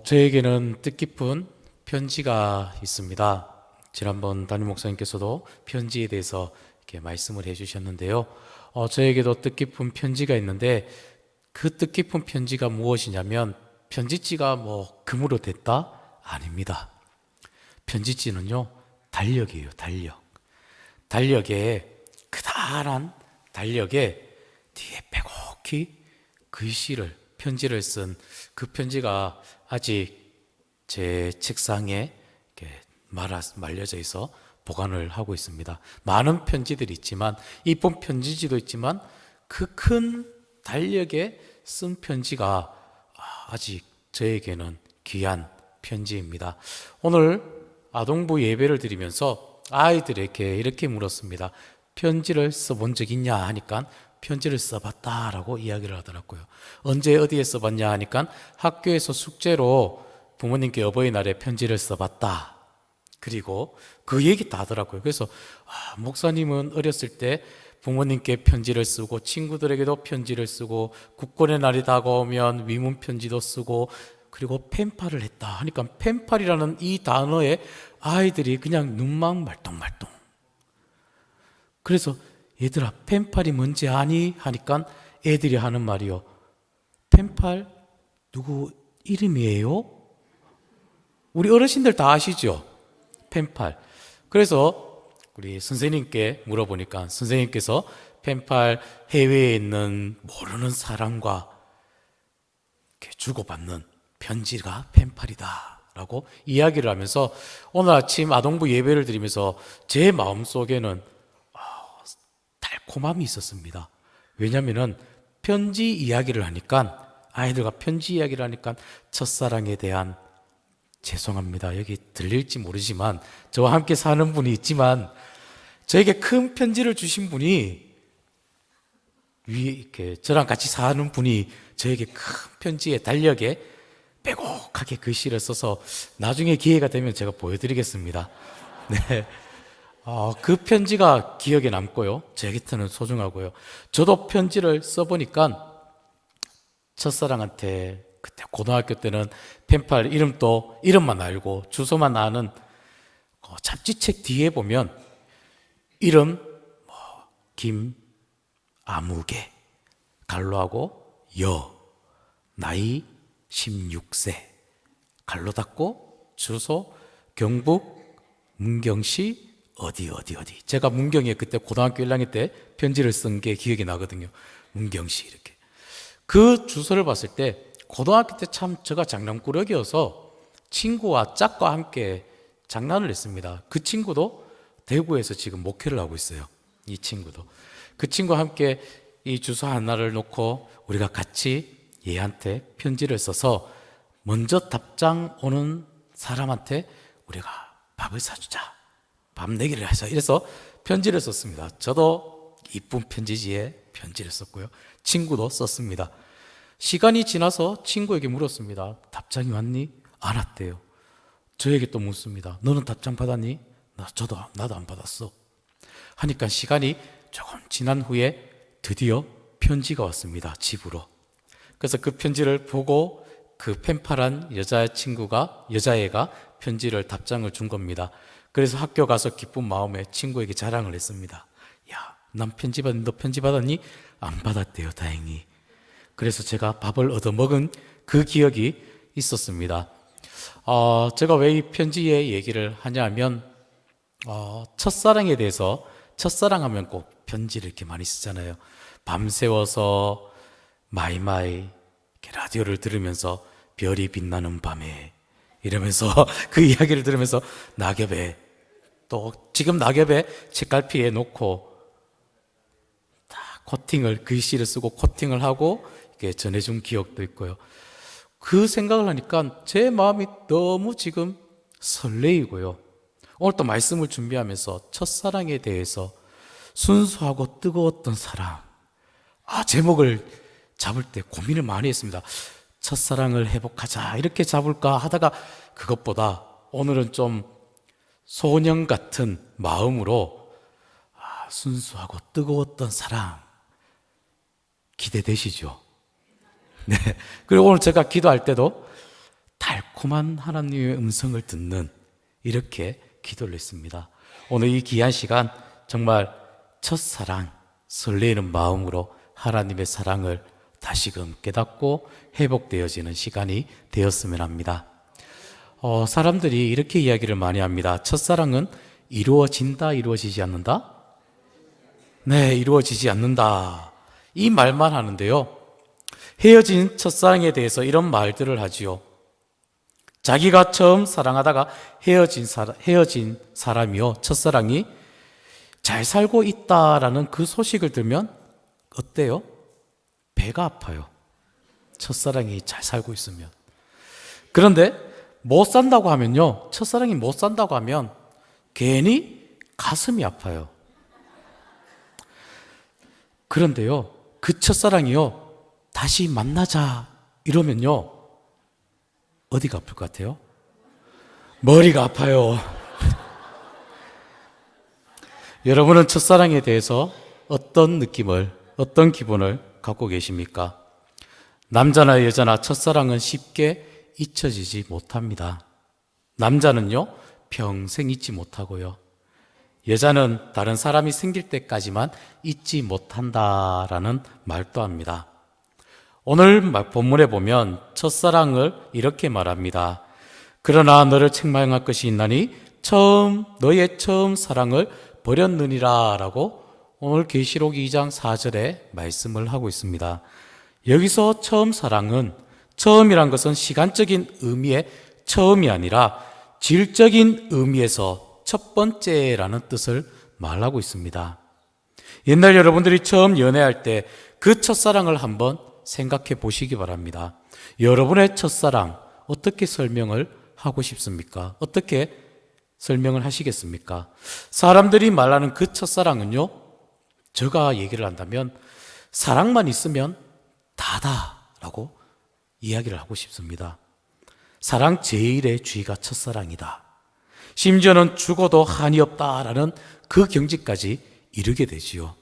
저에게는 뜻깊은 편지가 있습니다. 지난번 담임 목사님께서도 편지에 대해서 이렇게 말씀을 해주셨는데요. 저에게도 뜻깊은 편지가 있는데 그 뜻깊은 편지가 무엇이냐면 편지지가 뭐 금으로 됐다? 아닙니다. 편지지는요, 달력이에요, 달력. 달력에, 그다란 달력에 뒤에 빼곡히 글씨를, 편지를 쓴 그 편지가 아직 제 책상에 이렇게 말려져 있어 보관을 하고 있습니다. 많은 편지들이 있지만, 이쁜 편지지도 있지만, 그 큰 달력에 쓴 편지가 아직 저에게는 귀한 편지입니다. 오늘 아동부 예배를 드리면서 아이들에게 이렇게 물었습니다. 편지를 써본 적 있냐 하니까 편지를 써봤다라고 이야기를 하더라고요. 언제 어디에 써봤냐 하니까 학교에서 숙제로 부모님께 어버이날에 편지를 써봤다. 그리고 그 얘기 다 하더라고요. 그래서 목사님은 어렸을 때 부모님께 편지를 쓰고 친구들에게도 편지를 쓰고 국군의 날이 다가오면 위문 편지도 쓰고 그리고 펜팔을 했다 하니까 펜팔이라는 이 단어에 아이들이 그냥 눈만 말똥말똥. 그래서 얘들아 펜팔이 뭔지 아니? 하니까 애들이 하는 말이요. 펜팔 누구 이름이에요? 우리 어르신들 다 아시죠? 펜팔. 그래서 우리 선생님께 물어보니까 선생님께서 펜팔 해외에 있는 모르는 사람과 이렇게 주고받는 편지가 펜팔이다 라고 이야기를 하면서 오늘 아침 아동부 예배를 드리면서 제 마음속에는 달콤함이 있었습니다. 왜냐하면 편지 이야기를 하니까 아이들과 편지 이야기를 하니까 첫사랑에 대한 죄송합니다. 여기 들릴지 모르지만 저와 함께 사는 분이 있지만 저에게 큰 편지를 주신 분이 위에 이렇게 저랑 같이 사는 분이 저에게 큰 편지에 달력에 빼곡하게 글씨를 써서 나중에 기회가 되면 제가 보여드리겠습니다. 네. 그 편지가 기억에 남고요. 저에게는 소중하고요. 저도 편지를 써보니까 첫사랑한테 그때 고등학교 때는 펜팔 이름만 알고 주소만 아는 잡지책 뒤에 보면 이름 김아무개 갈로하고 나이 16세 갈로 닫고 주소 경북 문경시 어디 제가 문경에 그때 고등학교 1학년 때 편지를 쓴 게 기억이 나거든요. 문경시 이렇게 그 주소를 봤을 때 고등학교 때 참 제가 장난꾸러기여서 친구와 짝과 함께 장난을 했습니다. 그 친구도 대구에서 지금 목회를 하고 있어요. 이 친구도 그 친구와 함께 이 주소 하나를 놓고 우리가 같이 얘한테 편지를 써서 먼저 답장 오는 사람한테 우리가 밥을 사주자, 밥 내기를 해서 이래서 편지를 썼습니다. 저도 이쁜 편지지에 편지를 썼고요. 친구도 썼습니다. 시간이 지나서 친구에게 물었습니다. 답장이 왔니? 안 왔대요. 저에게 또 묻습니다. 너는 답장 받았니? 나도 안 받았어. 하니까 시간이 조금 지난 후에 드디어 편지가 왔습니다. 집으로. 그래서 그 편지를 보고 그 펜팔한 여자애가 편지를 답장을 준 겁니다. 그래서 학교 가서 기쁜 마음에 친구에게 자랑을 했습니다. 야, 난 편지 받았니? 너 편지 받았니? 안 받았대요, 다행히. 그래서 제가 밥을 얻어먹은 그 기억이 있었습니다. 제가 왜 이 편지의 얘기를 하냐면 첫사랑에 대해서 첫사랑하면 꼭 편지를 이렇게 많이 쓰잖아요. 밤새워서 마이마이 이렇게 라디오를 들으면서 별이 빛나는 밤에 이러면서 그 이야기를 들으면서 낙엽에 또 지금 낙엽에 책갈피에 놓고 다 코팅을 글씨를 쓰고 코팅을 하고 이렇게 전해준 기억도 있고요. 그 생각을 하니까 제 마음이 너무 지금 설레이고요. 오늘 또 말씀을 준비하면서 첫사랑에 대해서 순수하고 뜨거웠던 사랑 제목을 잡을 때 고민을 많이 했습니다. 첫사랑을 회복하자 이렇게 잡을까 하다가 그것보다 오늘은 좀 소년 같은 마음으로 순수하고 뜨거웠던 사랑 기대되시죠? 네. 그리고 오늘 제가 기도할 때도 달콤한 하나님의 음성을 듣는 이렇게 기도를 했습니다. 오늘 이 귀한 시간 정말 첫사랑 설레이는 마음으로 하나님의 사랑을 다시금 깨닫고 회복되어지는 시간이 되었으면 합니다. 사람들이 이렇게 이야기를 많이 합니다. 첫사랑은 이루어진다, 이루어지지 않는다? 네, 이루어지지 않는다. 이 말만 하는데요. 헤어진 첫사랑에 대해서 이런 말들을 하지요. 자기가 처음 사랑하다가 헤어진 사람이요, 첫사랑이 잘 살고 있다라는 그 소식을 들으면 어때요? 배가 아파요. 첫사랑이 잘 살고 있으면. 그런데 못 산다고 하면요, 첫사랑이 못 산다고 하면 괜히 가슴이 아파요. 그런데요, 그 첫사랑이요, 다시 만나자 이러면요, 어디가 아플 것 같아요? 머리가 아파요. 여러분은 첫사랑에 대해서 어떤 느낌을, 어떤 기분을 갖고 계십니까? 남자나 여자나 첫사랑은 쉽게 잊혀지지 못합니다. 남자는요, 평생 잊지 못하고요. 여자는 다른 사람이 생길 때까지만 잊지 못한다라는 말도 합니다. 오늘 본문에 보면 첫사랑을 이렇게 말합니다. 그러나 너를 책망할 것이 있나니 너의 처음 사랑을 버렸느니라 라고 오늘 계시록 2장 4절에 말씀을 하고 있습니다. 여기서 처음 사랑은, 처음이란 것은 시간적인 의미의 처음이 아니라 질적인 의미에서 첫 번째라는 뜻을 말하고 있습니다. 옛날 여러분들이 처음 연애할 때 그 첫사랑을 한번 생각해 보시기 바랍니다. 여러분의 첫사랑 어떻게 설명을 하고 싶습니까? 어떻게 설명을 하시겠습니까? 사람들이 말하는 그 첫사랑은요, 제가 얘기를 한다면 사랑만 있으면 다다라고 이야기를 하고 싶습니다. 사랑 제일의 주의가 첫사랑이다. 심지어는 죽어도 한이 없다라는 그 경지까지 이르게 되지요.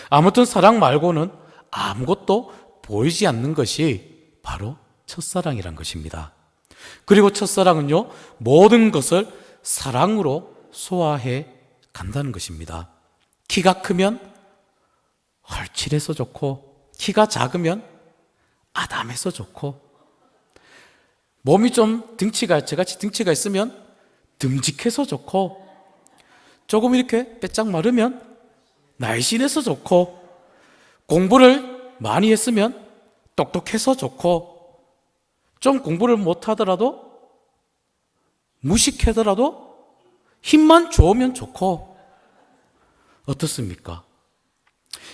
아무튼 사랑 말고는 아무것도 보이지 않는 것이 바로 첫사랑이란 것입니다. 그리고 첫사랑은요, 모든 것을 사랑으로 소화해 간다는 것입니다. 키가 크면 헐칠해서 좋고, 키가 작으면 아담해서 좋고, 몸이 좀 저같이 등치가 있으면 듬직해서 좋고, 조금 이렇게 빼짝 마르면 날씬해서 좋고, 공부를 많이 했으면 똑똑해서 좋고, 좀 공부를 못하더라도 무식하더라도 힘만 좋으면 좋고, 어떻습니까?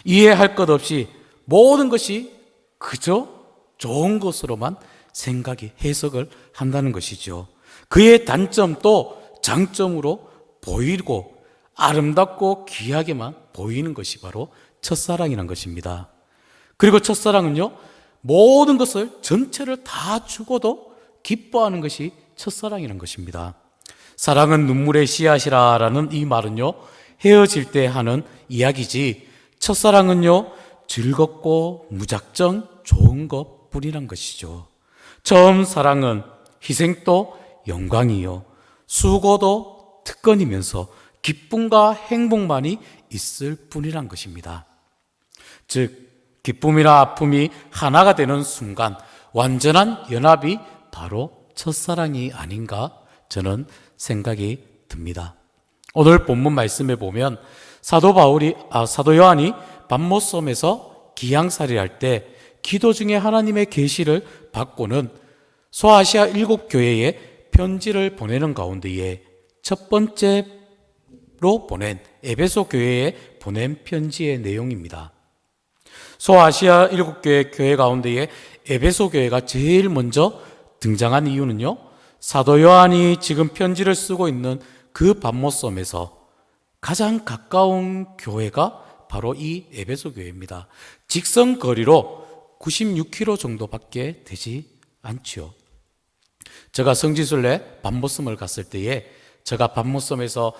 이해할 것 없이 모든 것이 그저 좋은 것으로만 해석을 한다는 것이죠. 그의 단점도 장점으로 보이고 아름답고 귀하게만 보이는 것이 바로 첫사랑이라는 것입니다. 그리고 첫사랑은요, 모든 것을 전체를 다 주고도 기뻐하는 것이 첫사랑이라는 것입니다. 사랑은 눈물의 씨앗이라는 이 말은요, 헤어질 때 하는 이야기지, 첫사랑은요, 즐겁고 무작정 좋은 것뿐이란 것이죠. 처음 사랑은 희생도 영광이요, 수고도 특권이면서 기쁨과 행복만이 있을 뿐이란 것입니다. 즉, 기쁨이나 아픔이 하나가 되는 순간 완전한 연합이 바로 첫사랑이 아닌가 저는 생각이 듭니다. 오늘 본문 말씀에 보면 사도 요한이 patmos섬에서 기양살이를 할 때 기도 중에 하나님의 계시를 받고는 소아시아 7교회에 편지를 보내는 가운데에 첫 번째로 보낸 에베소 교회에 보낸 편지의 내용입니다. 소아시아 7교회 교회 가운데에 에베소 교회가 제일 먼저 등장한 이유는요, 사도 요한이 지금 편지를 쓰고 있는 그 patmos섬에서 가장 가까운 교회가 바로 이 에베소 교회입니다. 직선 거리로 96km 정도밖에 되지 않지요. 제가 성지순례 patmos섬을 갔을 때에 제가 patmos섬에서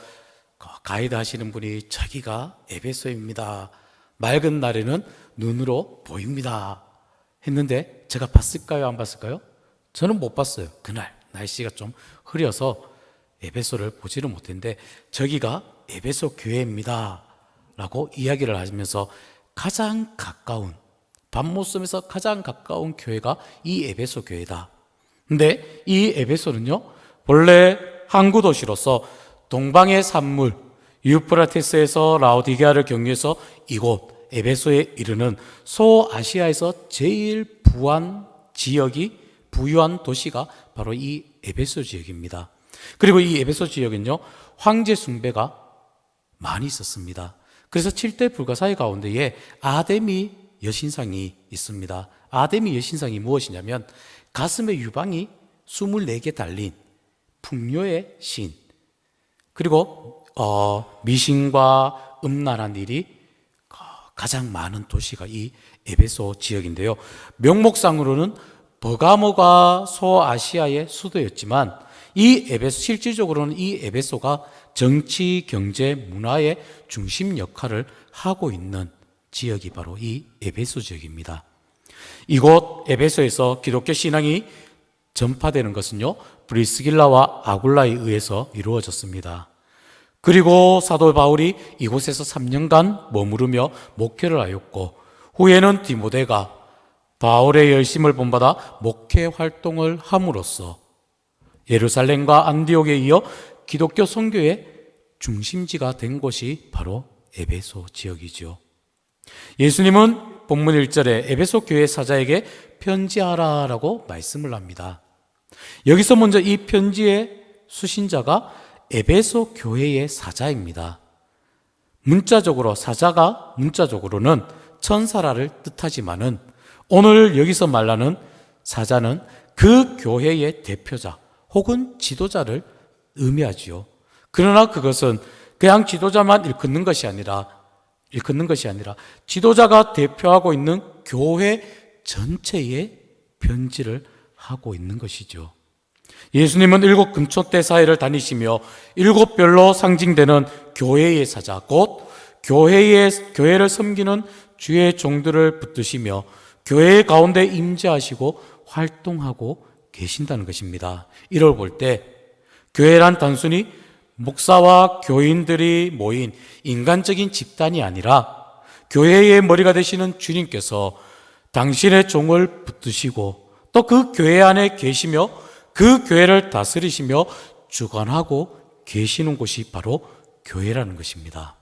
가이드 하시는 분이 저기가 에베소입니다, 맑은 날에는 눈으로 보입니다 했는데 제가 봤을까요, 안 봤을까요? 저는 못 봤어요. 그날 날씨가 좀 흐려서 에베소를 보지를 못했는데 저기가 에베소 교회입니다 라고 이야기를 하면서 가장 가까운, 반모섬에서 가장 가까운 교회가 이 에베소 교회다. 근데 이 에베소는요, 원래 항구 도시로서 동방의 산물 유프라테스에서 라오디게아를 경유해서 이곳 에베소에 이르는 소아시아에서 제일 부유한 도시가 바로 이 에베소 지역입니다. 그리고 이 에베소 지역은요, 황제 숭배가 많이 있었습니다. 그래서 7대 불가사의 가운데에 아데미 여신상이 있습니다. 아데미 여신상이 무엇이냐면 가슴에 유방이 24개 달린 풍요의 신, 그리고 미신과 음란한 일이 가장 많은 도시가 이 에베소 지역인데요. 명목상으로는 버가모가 소아시아의 수도였지만 이 에베소, 실질적으로는 이 에베소가 정치, 경제, 문화의 중심 역할을 하고 있는 지역이 바로 이 에베소 지역입니다. 이곳 에베소에서 기독교 신앙이 전파되는 것은요, 브리스길라와 아굴라에 의해서 이루어졌습니다. 그리고 사도 바울이 이곳에서 3년간 머무르며 목회를 하였고, 후에는 디모데가 바울의 열심을 본받아 목회 활동을 함으로써 예루살렘과 안디옥에 이어 기독교 선교의 중심지가 된 곳이 바로 에베소 지역이죠. 예수님은 본문 1절에 에베소 교회 사자에게 편지하라라고 말씀을 합니다. 여기서 먼저 이 편지의 수신자가 에베소 교회의 사자입니다. 문자적으로는 천사라를 뜻하지만은 오늘 여기서 말하는 사자는 그 교회의 대표자 혹은 지도자를 의미하지요. 그러나 그것은 그냥 지도자만 일컫는 것이 아니라 지도자가 대표하고 있는 교회 전체에 편지를 하고 있는 것이죠. 예수님은 7 금초대 사회를 다니시며 7별로 상징되는 교회의 사자, 곧 교회를 섬기는 주의 종들을 붙드시며 교회 가운데 임재하시고 활동하고 계신다는 것입니다. 이걸 볼 때 교회란 단순히 목사와 교인들이 모인 인간적인 집단이 아니라 교회의 머리가 되시는 주님께서 당신의 종을 붙드시고 또 그 교회 안에 계시며 그 교회를 다스리시며 주관하고 계시는 곳이 바로 교회라는 것입니다.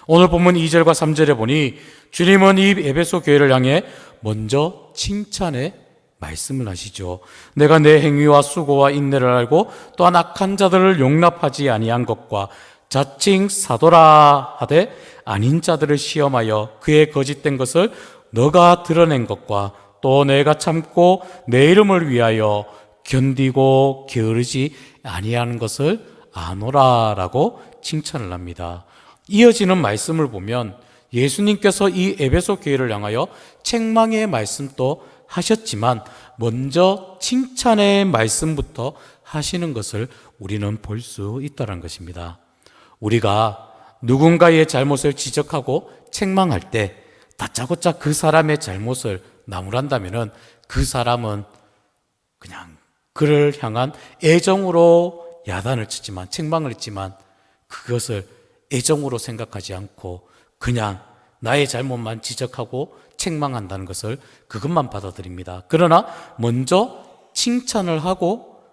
오늘 본문 2절과 3절에 보니 주님은 이 에베소 교회를 향해 먼저 칭찬의 말씀을 하시죠. 내가 내 행위와 수고와 인내를 알고 또한 악한 자들을 용납하지 아니한 것과 자칭 사도라 하되 아닌 자들을 시험하여 그의 거짓된 것을 너가 드러낸 것과 또 내가 참고 내 이름을 위하여 견디고 게으르지 아니하는 것을 아노라라고 칭찬을 합니다. 이어지는 말씀을 보면 예수님께서 이 에베소 교회를 향하여 책망의 말씀도 하셨지만 먼저 칭찬의 말씀부터 하시는 것을 우리는 볼 수 있다는 것입니다. 우리가 누군가의 잘못을 지적하고 책망할 때 다짜고짜 그 사람의 잘못을 나무란다면 그 사람은 그냥 그를 향한 애정으로 야단을 치지만 책망을 했지만 그것을 애정으로 생각하지 않고 그냥 나의 잘못만 지적하고 책망한다는 것을 그것만 받아들입니다. 그러나 먼저 칭찬을 하고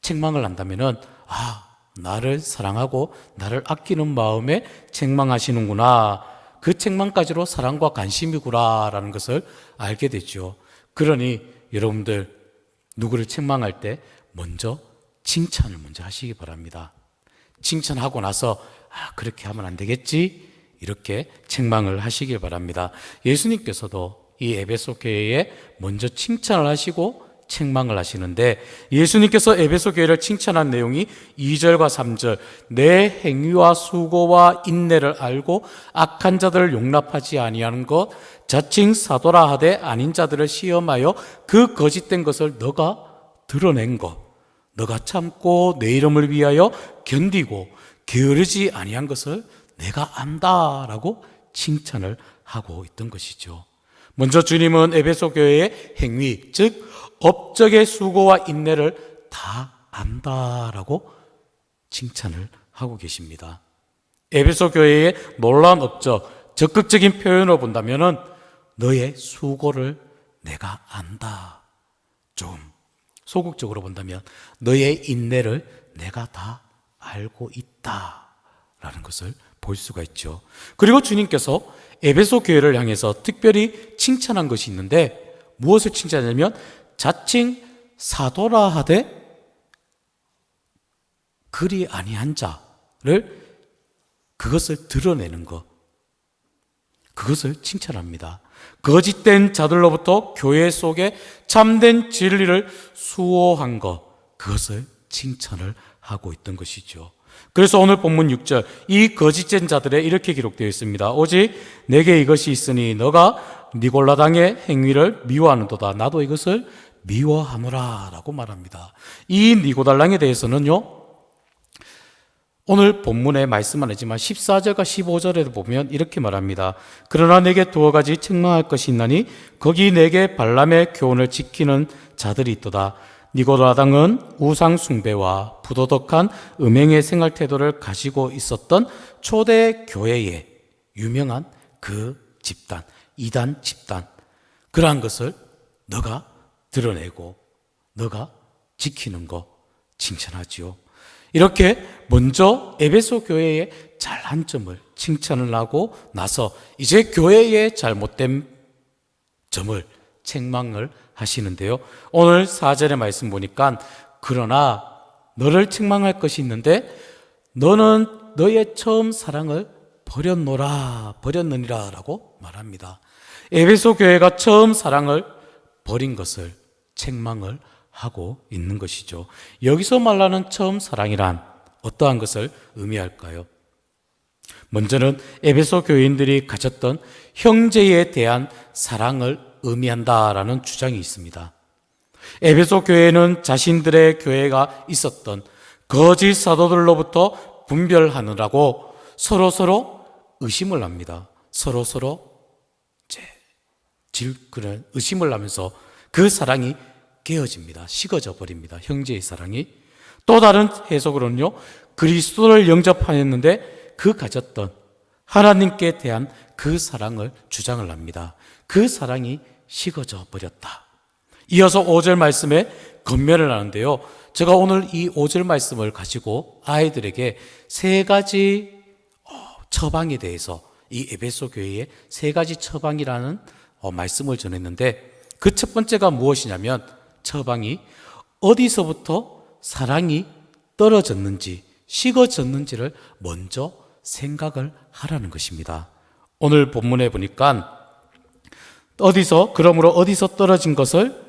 책망을 한다면은 나를 사랑하고 나를 아끼는 마음에 책망하시는구나, 그 책망까지로 사랑과 관심이구나라는 것을 알게 되죠. 그러니 여러분들 누구를 책망할 때 먼저 칭찬을 먼저 하시기 바랍니다. 칭찬하고 나서 그렇게 하면 안 되겠지, 이렇게 책망을 하시길 바랍니다. 예수님께서도 이 에베소 교회에 먼저 칭찬을 하시고 책망을 하시는데, 예수님께서 에베소 교회를 칭찬한 내용이 2절과 3절, 내 행위와 수고와 인내를 알고 악한 자들을 용납하지 아니하는 것, 자칭 사도라 하되 아닌 자들을 시험하여 그 거짓된 것을 너가 드러낸 것, 너가 참고 내 이름을 위하여 견디고 게으르지 아니한 것을 내가 안다라고 칭찬을 하고 있던 것이죠. 먼저 주님은 에베소 교회의 행위, 즉 업적의 수고와 인내를 다 안다라고 칭찬을 하고 계십니다. 에베소 교회의 놀라운 업적, 적극적인 표현으로 본다면은 너의 수고를 내가 안다. 좀 소극적으로 본다면 너의 인내를 내가 다 알고 있다라는 것을 볼 수가 있죠. 그리고 주님께서 에베소 교회를 향해서 특별히 칭찬한 것이 있는데 무엇을 칭찬하냐면 자칭 사도라 하되 그리 아니한 자를 그것을 드러내는 것, 그것을 칭찬합니다. 거짓된 자들로부터 교회 속에 참된 진리를 수호한 것, 그것을 칭찬을 하고 있던 것이죠. 그래서 오늘 본문 6절, 이 거짓된 자들에 이렇게 기록되어 있습니다. 오직 내게 이것이 있으니 너가 니골라당의 행위를 미워하는도다. 나도 이것을 미워하노라 라고 말합니다. 이 니고달랑에 대해서는요, 오늘 본문에 말씀은 아니지만 14절과 15절에도 보면 이렇게 말합니다. 그러나 내게 두어 가지 책망할 것이 있나니 거기 내게 발람의 교훈을 지키는 자들이 있도다. 니고라당은 우상 숭배와 부도덕한 음행의 생활 태도를 가지고 있었던 초대 교회의 유명한 그 집단, 이단 집단, 그러한 것을 너가 드러내고 너가 지키는 거 칭찬하지요. 이렇게 먼저 에베소 교회의 잘한 점을 칭찬을 하고 나서 이제 교회의 잘못된 점을 책망을 하시는데요. 오늘 4절의 말씀 보니까 그러나 너를 책망할 것이 있는데 너는 너의 처음 사랑을 버렸느니라 라고 말합니다. 에베소 교회가 처음 사랑을 버린 것을 책망을 하고 있는 것이죠. 여기서 말하는 처음 사랑이란 어떠한 것을 의미할까요? 먼저는 에베소 교인들이 가졌던 형제에 대한 사랑을 의미한다라는 주장이 있습니다. 에베소 교회는 자신들의 교회가 있었던 거짓 사도들로부터 분별하느라고 서로 의심을 합니다. 서로 그런 의심을 하면서 그 사랑이 깨어집니다. 식어져 버립니다. 형제의 사랑이. 또 다른 해석으로는요, 그리스도를 영접하였는데 그 가졌던 하나님께 대한 그 사랑을 주장을 합니다. 그 사랑이 식어져 버렸다. 이어서 5절 말씀에 권면을 하는데요. 제가 오늘 이 5절 말씀을 가지고 아이들에게 세 가지 처방에 대해서 이 에베소 교회의 세 가지 처방이라는 말씀을 전했는데 그 첫 번째가 무엇이냐면 처방이 어디서부터 사랑이 떨어졌는지 식어졌는지를 먼저 생각을 하라는 것입니다. 오늘 본문에 보니까 그러므로 어디서 떨어진 것을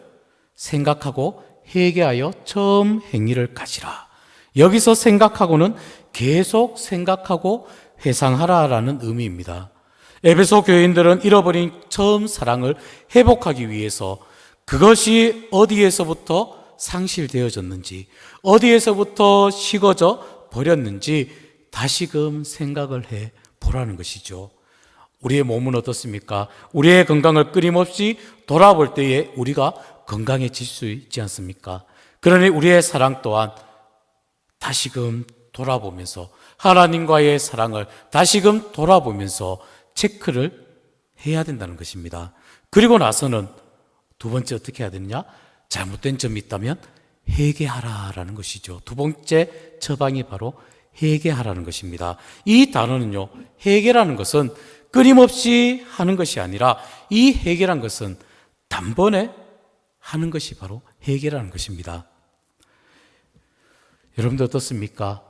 생각하고 회개하여 처음 행위를 가지라. 여기서 생각하고는 계속 생각하고 회상하라라는 의미입니다. 에베소 교인들은 잃어버린 처음 사랑을 회복하기 위해서 그것이 어디에서부터 상실되어졌는지, 어디에서부터 식어져 버렸는지 다시금 생각을 해 보라는 것이죠. 우리의 몸은 어떻습니까? 우리의 건강을 끊임없이 돌아볼 때에 우리가 건강해질 수 있지 않습니까? 그러니 우리의 사랑 또한 다시금 돌아보면서 하나님과의 사랑을 다시금 돌아보면서 체크를 해야 된다는 것입니다. 그리고 나서는 두 번째 어떻게 해야 되느냐? 잘못된 점이 있다면 회개하라라는 것이죠. 두 번째 처방이 바로 회개하라는 것입니다. 이 단어는요, 회개라는 것은 끊임없이 하는 것이 아니라 이 회개라는 것은 단번에 하는 것이 바로 회개라는 것입니다. 여러분들 어떻습니까?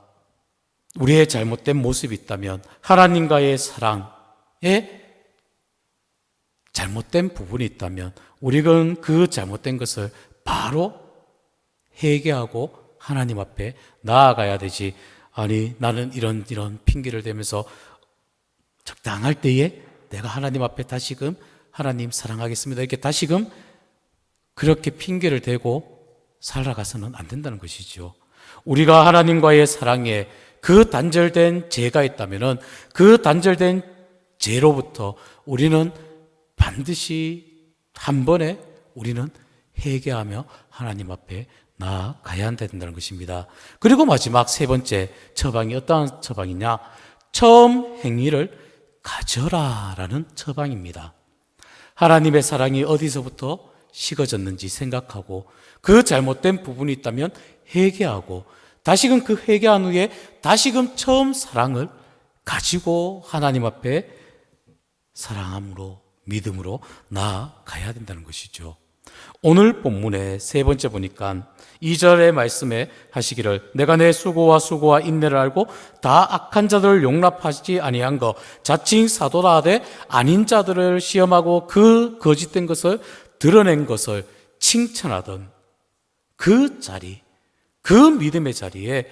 우리의 잘못된 모습이 있다면 하나님과의 사랑에 잘못된 부분이 있다면 우리는 그 잘못된 것을 바로 회개하고 하나님 앞에 나아가야 되지. 아니 나는 이런 핑계를 대면서 적당할 때에 내가 하나님 앞에 다시금 하나님 사랑하겠습니다 이렇게 다시금 그렇게 핑계를 대고 살아가서는 안 된다는 것이죠. 우리가 하나님과의 사랑에 그 단절된 죄가 있다면은 그 단절된 죄로부터 우리는 반드시 한 번에 우리는 회개하며 하나님 앞에 나아가야 된다는 것입니다. 그리고 마지막 세 번째 처방이 어떠한 처방이냐? 처음 행위를 가져라라는 처방입니다. 하나님의 사랑이 어디서부터 식어졌는지 생각하고 그 잘못된 부분이 있다면 회개하고 다시금 그 회개한 후에 다시금 처음 사랑을 가지고 하나님 앞에 사랑함으로 믿음으로 나아가야 된다는 것이죠. 오늘 본문의 세 번째 보니까 2절의 말씀에 하시기를 내가 내 수고와 인내를 알고 다 악한 자들을 용납하지 아니한 것 자칭 사도라 하되 아닌 자들을 시험하고 그 거짓된 것을 드러낸 것을 칭찬하던 그 자리, 그 믿음의 자리에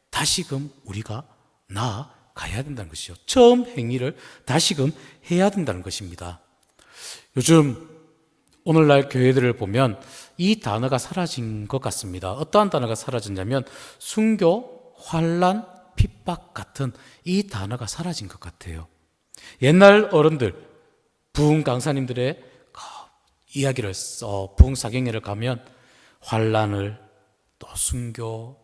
다시금 우리가 나아가야 된다는 것이죠. 처음 행위를 다시금 해야 된다는 것입니다. 요즘 오늘날 교회들을 보면 이 단어가 사라진 것 같습니다. 어떠한 단어가 사라졌냐면 순교, 환난, 핍박 같은 이 단어가 사라진 것 같아요. 옛날 어른들, 부흥 강사님들의 이야기를 부흥 사경회를 가면 환난을 또 순교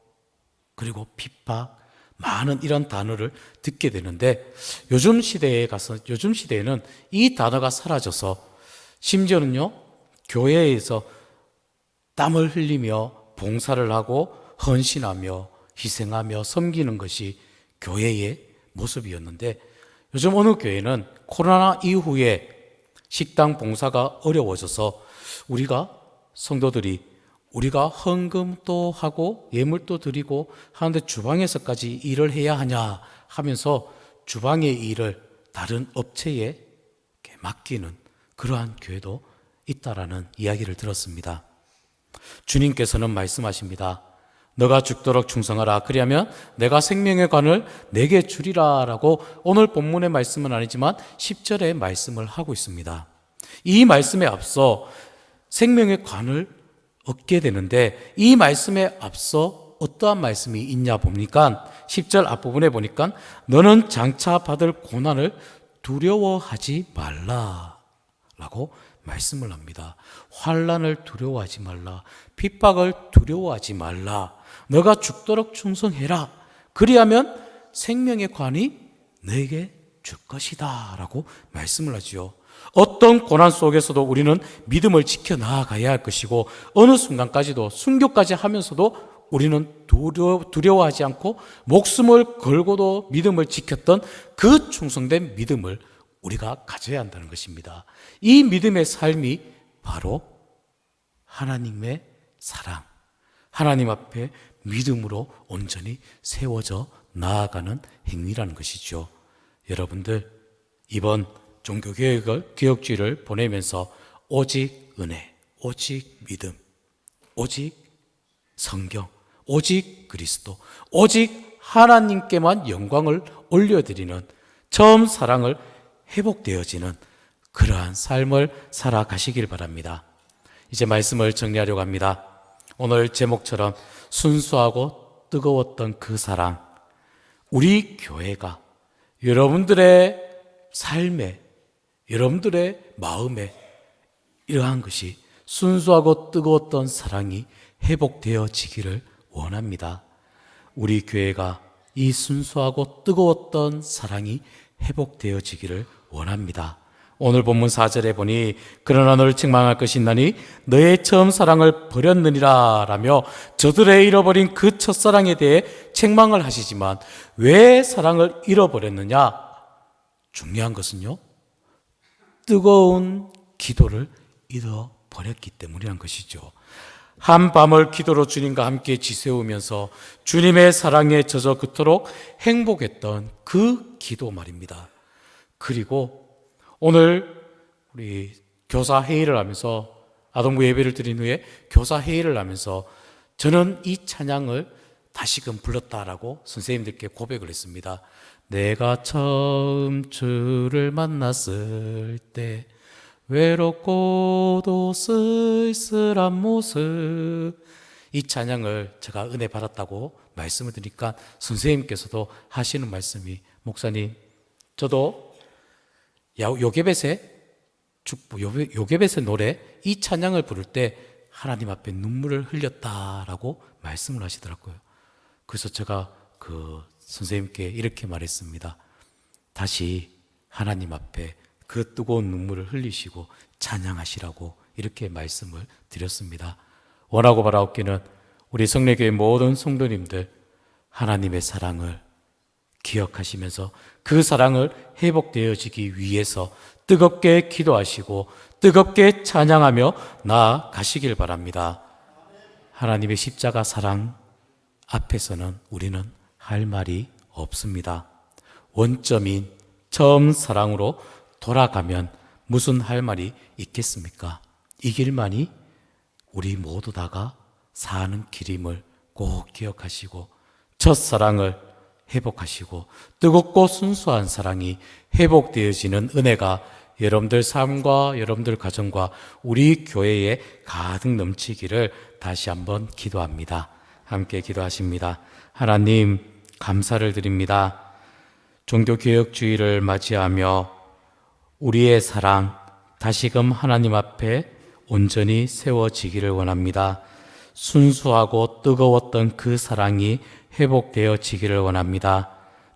그리고 핍박 많은 이런 단어를 듣게 되는데 요즘 시대에는 이 단어가 사라져서 심지어는요 교회에서 땀을 흘리며 봉사를 하고 헌신하며 희생하며 섬기는 것이 교회의 모습이었는데 요즘 어느 교회는 코로나 이후에 식당 봉사가 어려워져서 우리가 헌금도 하고 예물도 드리고 하는데 주방에서까지 일을 해야 하냐 하면서 주방의 일을 다른 업체에 맡기는 그러한 교회도 있다라는 이야기를 들었습니다. 주님께서는 말씀하십니다. 너가 죽도록 충성하라. 그리하면 내가 생명의 관을 내게 주리라 라고 오늘 본문의 말씀은 아니지만 10절의 말씀을 하고 있습니다. 이 말씀에 앞서 생명의 관을 얻게 되는데 이 말씀에 앞서 어떠한 말씀이 있냐 봅니까? 10절 앞부분에 보니까 너는 장차 받을 고난을 두려워하지 말라 라고 말씀을 합니다. 환난을 두려워하지 말라. 핍박을 두려워하지 말라. 너가 죽도록 충성해라. 그리하면 생명의 관이 너에게 줄 것이다 라고 말씀을 하지요. 어떤 고난 속에서도 우리는 믿음을 지켜나가야 할 것이고 어느 순간까지도 순교까지 하면서도 우리는 두려워하지 않고 목숨을 걸고도 믿음을 지켰던 그 충성된 믿음을 우리가 가져야 한다는 것입니다. 이 믿음의 삶이 바로 하나님의 사랑, 하나님 앞에 믿음으로 온전히 세워져 나아가는 행위라는 것이죠. 여러분들 이번 종교개혁주의를 보내면서 오직 은혜, 오직 믿음, 오직 성경, 오직 그리스도, 오직 하나님께만 영광을 올려드리는 처음 사랑을 회복되어지는 그러한 삶을 살아가시길 바랍니다. 이제 말씀을 정리하려고 합니다. 오늘 제목처럼 순수하고 뜨거웠던 그 사랑, 우리 교회가 여러분들의 삶에, 여러분들의 마음에 이러한 것이 순수하고 뜨거웠던 사랑이 회복되어지기를 원합니다. 우리 교회가 이 순수하고 뜨거웠던 사랑이 회복되어지기를 원합니다. 오늘 본문 4절에 보니 그러나 너를 책망할 것이 있나니 너의 처음 사랑을 버렸느니라 라며 저들의 잃어버린 그 첫사랑에 대해 책망을 하시지만 왜 사랑을 잃어버렸느냐? 중요한 것은요 뜨거운 기도를 잃어버렸기 때문이란 것이죠. 한밤을 기도로 주님과 함께 지새우면서 주님의 사랑에 젖어 그토록 행복했던 그 기도 말입니다. 그리고 오늘 우리 교사 회의를 하면서 아동부 예배를 드린 후에 교사 회의를 하면서 저는 이 찬양을 다시금 불렀다라고 선생님들께 고백을 했습니다. 내가 처음 주를 만났을 때 외롭고도 쓸쓸한 모습, 이 찬양을 제가 은혜 받았다고 말씀을 드리니까 선생님께서도 하시는 말씀이 목사님 저도 요게벳의 축복, 요게벳의 노래 이 찬양을 부를 때 하나님 앞에 눈물을 흘렸다라고 말씀을 하시더라고요. 그래서 제가 그 선생님께 이렇게 말했습니다. 다시 하나님 앞에 그 뜨거운 눈물을 흘리시고 찬양하시라고 이렇게 말씀을 드렸습니다. 원하고 바라옵기는 우리 성례교회 모든 성도님들 하나님의 사랑을 기억하시면서 그 사랑을 회복되어지기 위해서 뜨겁게 기도하시고 뜨겁게 찬양하며 나아가시길 바랍니다. 하나님의 십자가 사랑 앞에서는 우리는 할 말이 없습니다. 원점인 처음 사랑으로 돌아가면 무슨 할 말이 있겠습니까? 이 길만이 우리 모두 다가 사는 길임을 꼭 기억하시고 첫사랑을 회복하시고 뜨겁고 순수한 사랑이 회복되어지는 은혜가 여러분들 삶과 여러분들 가정과 우리 교회에 가득 넘치기를 다시 한번 기도합니다. 함께 기도하십니다. 하나님 감사를 드립니다. 종교개혁주의를 맞이하며 우리의 사랑 다시금 하나님 앞에 온전히 세워지기를 원합니다. 순수하고 뜨거웠던 그 사랑이 회복되어지기를 원합니다.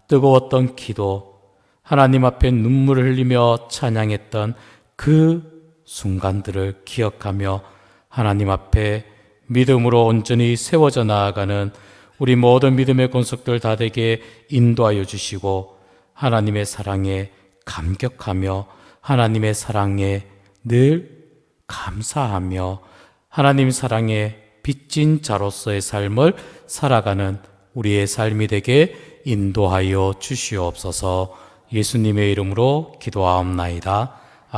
뜨거웠던 기도, 하나님 앞에 눈물을 흘리며 찬양했던 그 순간들을 기억하며 하나님 앞에 믿음으로 온전히 세워져 나아가는 우리 모든 믿음의 권속들 다 되게 인도하여 주시고 하나님의 사랑에 감격하며 하나님의 사랑에 늘 감사하며 하나님 사랑에 빚진 자로서의 삶을 살아가는 우리의 삶이 되게 인도하여 주시옵소서. 예수님의 이름으로 기도하옵나이다.